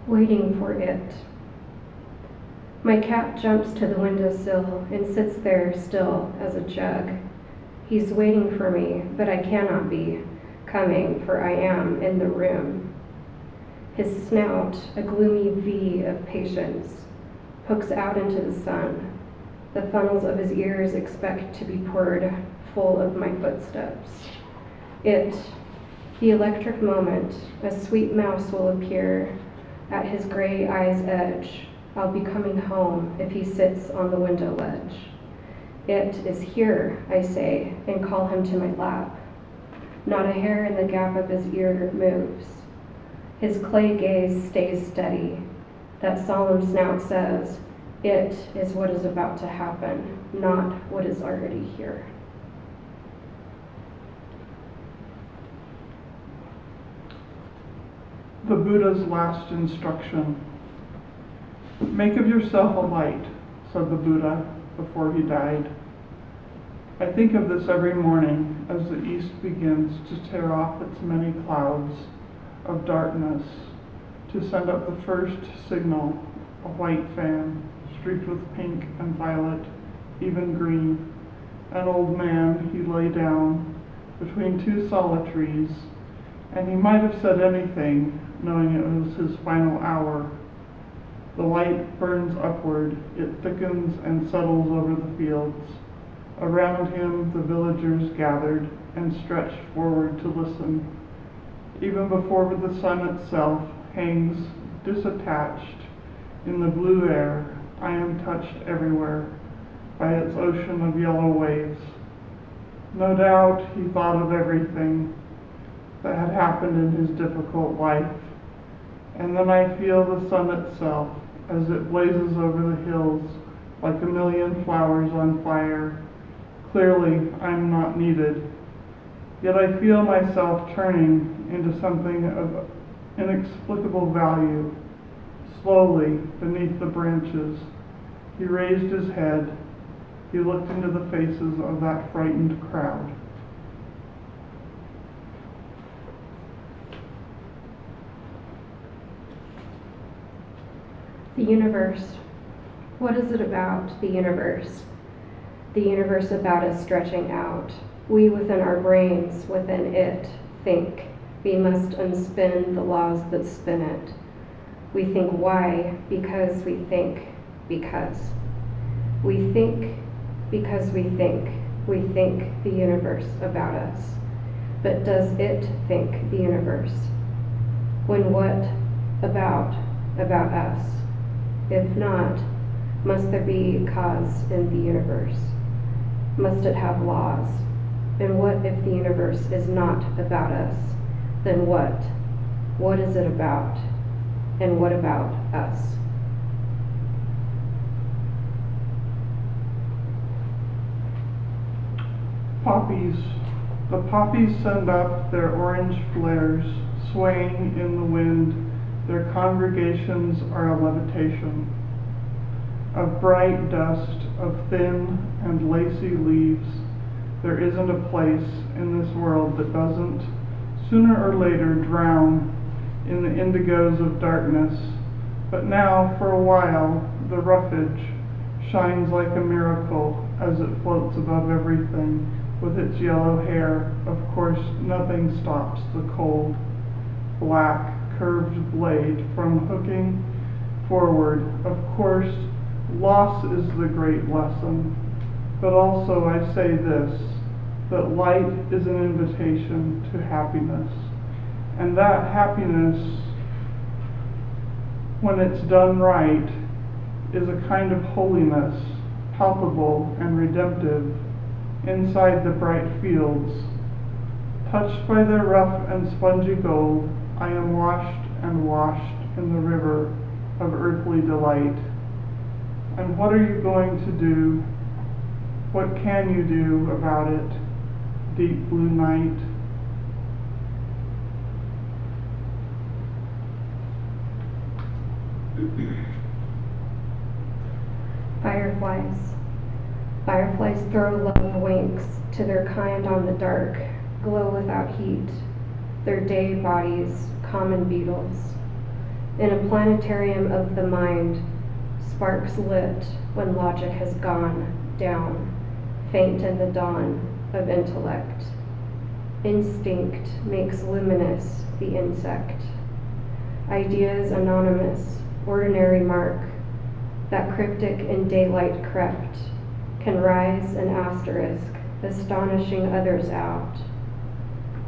Waiting for it. My cat jumps to the windowsill and sits there still as a jug. He's waiting for me, but I cannot be coming, for I am in the room. His snout, a gloomy V of patience, hooks out into the sun. The funnels of his ears expect to be poured full of my footsteps. It, the electric moment, a sweet mouse will appear at his gray eye's edge. I'll be coming home if he sits on the window ledge. It is here, I say, and call him to my lap. Not a hair in the gap of his ear moves. His clay gaze stays steady. That solemn snout says, it is what is about to happen, not what is already here. The Buddha's last instruction. Make of yourself a light, said the Buddha before he died. I think of this every morning as the east begins to tear off its many clouds of darkness to send up the first signal, a white fan streaked with pink and violet, even green. An old man, he lay down between two sala trees, and he might have said anything, knowing it was his final hour. The light burns upward, it thickens and settles over the fields. Around him the villagers gathered and stretched forward to listen. Even before the sun itself hangs disattached in the blue air, I am touched everywhere by its ocean of yellow waves. No doubt he thought of everything that had happened in his difficult life. And then I feel the sun itself as it blazes over the hills like a million flowers on fire. Clearly, I'm not needed. Yet I feel myself turning into something of inexplicable value. Slowly, beneath the branches, he raised his head. He looked into the faces of that frightened crowd. The universe. What is it about the universe? The universe about us stretching out. We within our brains, within it, think. We must unspin the laws that spin it. We think why? Because we think because. We think because we think. We think the universe about us. But does it think the universe? When what about us? If not, must there be cause in the universe? Must it have laws? And what if the universe is not about us? Then what? What is it about? And what about us? Poppies. The poppies send up their orange flares, swaying in the wind. Their congregations are a levitation of bright dust, of thin and lacy leaves. There isn't a place in this world that doesn't, sooner or later, drown in the indigos of darkness. But now, for a while, the roughage shines like a miracle as it floats above everything with its yellow hair. Of course, nothing stops the cold, black, curved blade from hooking forward. Of course, loss is the great lesson. But also I say this, that light is an invitation to happiness. And that happiness, when it's done right, is a kind of holiness, palpable and redemptive, inside the bright fields. Touched by their rough and spongy gold, I am washed and washed in the river of earthly delight. And what are you going to do What can you do about it, deep blue night? Fireflies. Fireflies throw love winks to their kind on the dark, glow without heat, their day bodies, common beetles. In a planetarium of the mind, sparks lit when logic has gone down, faint in the dawn of intellect. Instinct makes luminous the insect. Ideas anonymous, ordinary mark, that cryptic in daylight crept, can rise an asterisk, astonishing others out.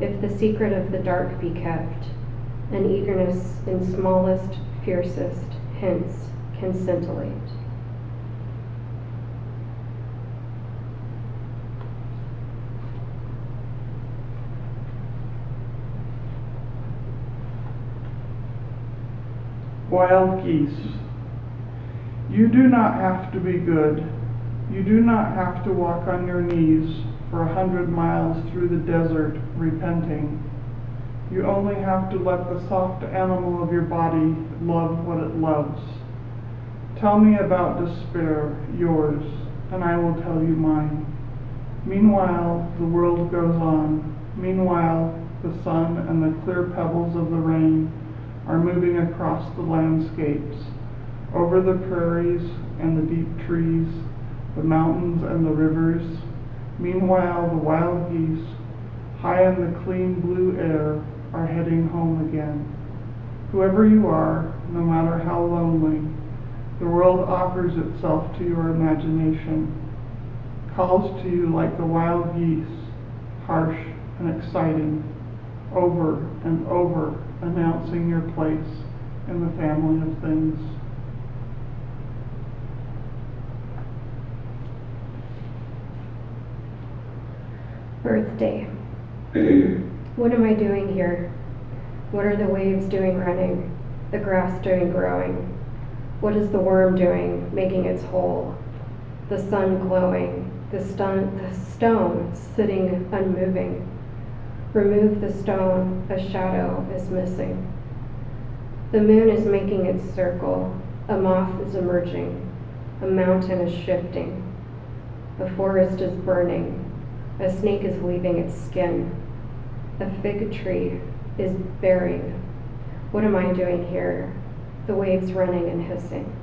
If the secret of the dark be kept, an eagerness in smallest, fiercest hints can scintillate. Wild geese. You do not have to be good. You do not have to walk on your knees for 100 miles through the desert repenting. You only have to let the soft animal of your body love what it loves. Tell me about despair, yours, and I will tell you mine. Meanwhile, the world goes on. Meanwhile, the sun and the clear pebbles of the rain are moving across the landscapes, over the prairies and the deep trees, the mountains and the rivers. Meanwhile, the wild geese, high in the clean blue air, are heading home again. Whoever you are, no matter how lonely, the world offers itself to your imagination, calls to you like the wild geese, harsh and exciting, over and over, announcing your place in the family of things. Birthday. What am I doing here? What are the waves doing running? The grass doing growing? What is the worm doing, making its hole? The sun glowing, the stone sitting unmoving. Remove the stone, a shadow is missing. The moon is making its circle, a moth is emerging, a mountain is shifting, a forest is burning, a snake is leaving its skin, a fig tree is bearing. What am I doing here? The waves running and hissing.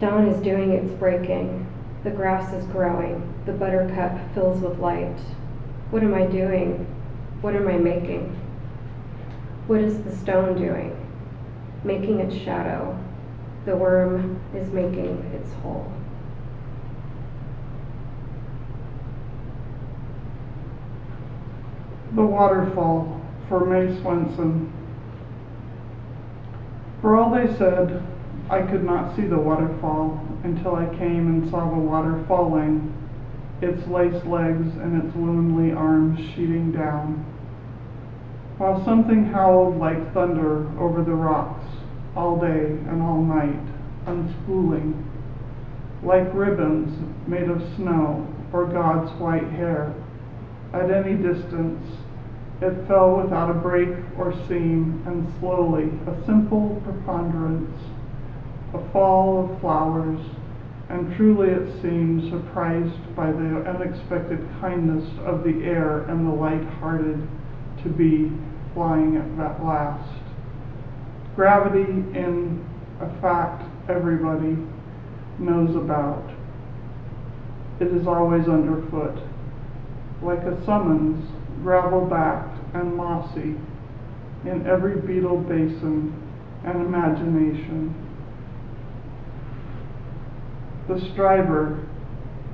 Dawn is doing its breaking, the grass is growing, the buttercup fills with light. What am I doing? What am I making? What is the stone doing? Making its shadow. The worm is making its hole. The Waterfall, for Mae Swenson. For all they said, I could not see the waterfall until I came and saw the water falling, its lace legs and its womanly arms sheeting down. While something howled like thunder over the rocks all day and all night, unspooling, like ribbons made of snow or God's white hair. At any distance, it fell without a break or seam, and slowly, a simple preponderance, a fall of flowers, and truly it seemed surprised by the unexpected kindness of the air and the light-hearted to be flying at last. Gravity in a fact everybody knows about. It is always underfoot. Like a summons, gravel-backed and mossy, in every beetle basin and imagination. The striver,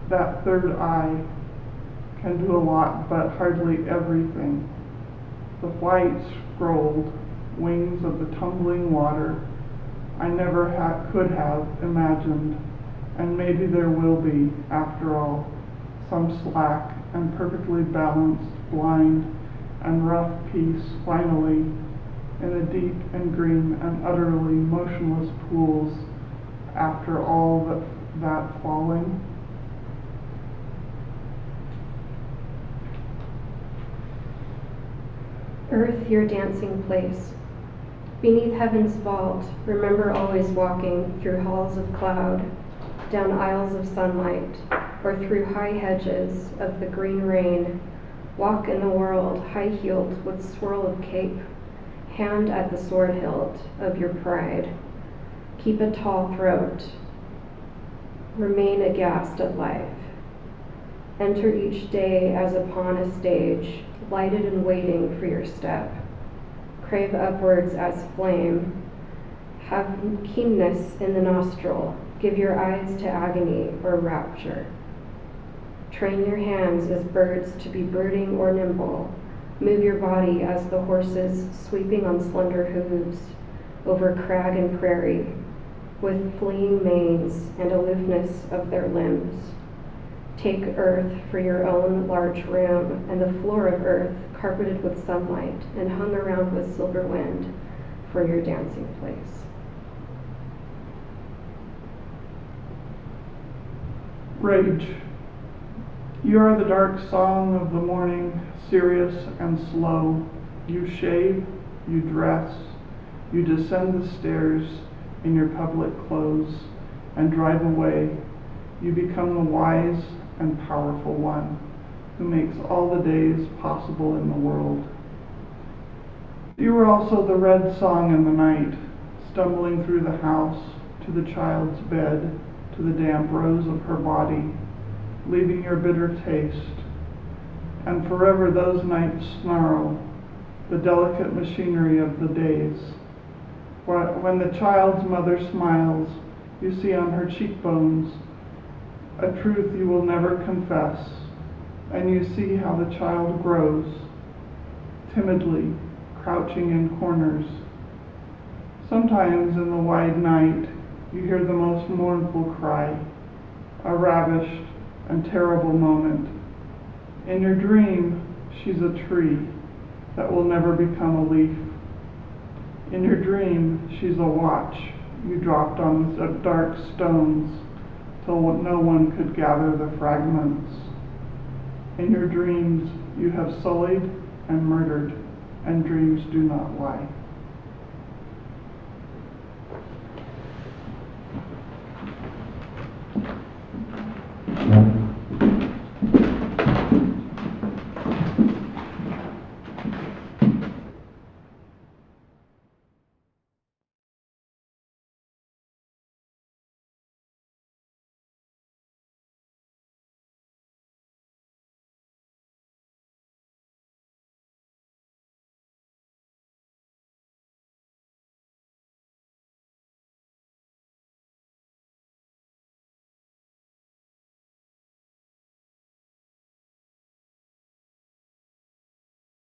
that third eye, can do a lot but hardly everything. The white scrolled wings of the tumbling water I never could have imagined, and maybe there will be, after all, some slack and perfectly balanced, blind and rough piece finally in the deep and green and utterly motionless pools after all that falling. Earth, your dancing place. Beneath heaven's vault, remember always walking through halls of cloud, down aisles of sunlight, or through high hedges of the green rain. Walk in the world high-heeled with swirl of cape, hand at the sword hilt of your pride. Keep a tall throat. Remain aghast at life. Enter each day as upon a stage, lighted and waiting for your step. Crave upwards as flame. Have keenness in the nostril. Give your eyes to agony or rapture. Train your hands as birds to be birding or nimble. Move your body as the horses sweeping on slender hooves over crag and prairie, with fleeing manes and aloofness of their limbs. Take earth for your own large room, and the floor of earth carpeted with sunlight and hung around with silver wind for your dancing place. Rage. You are the dark song of the morning, serious and slow. You shave, you dress, you descend the stairs in your public clothes and drive away. You become the wise and powerful one who makes all the days possible in the world. You are also the red song in the night, stumbling through the house to the child's bed, to the damp rose of her body, leaving your bitter taste. And forever those nights snarl, the delicate machinery of the days. When the child's mother smiles, you see on her cheekbones a truth you will never confess, and you see how the child grows, timidly crouching in corners. Sometimes in the wide night, you hear the most mournful cry, a ravished and terrible moment. In your dream, she's a tree that will never become a leaf. In your dream, she's a watch you dropped on the dark stones till no one could gather the fragments. In your dreams, you have sullied and murdered, and dreams do not lie.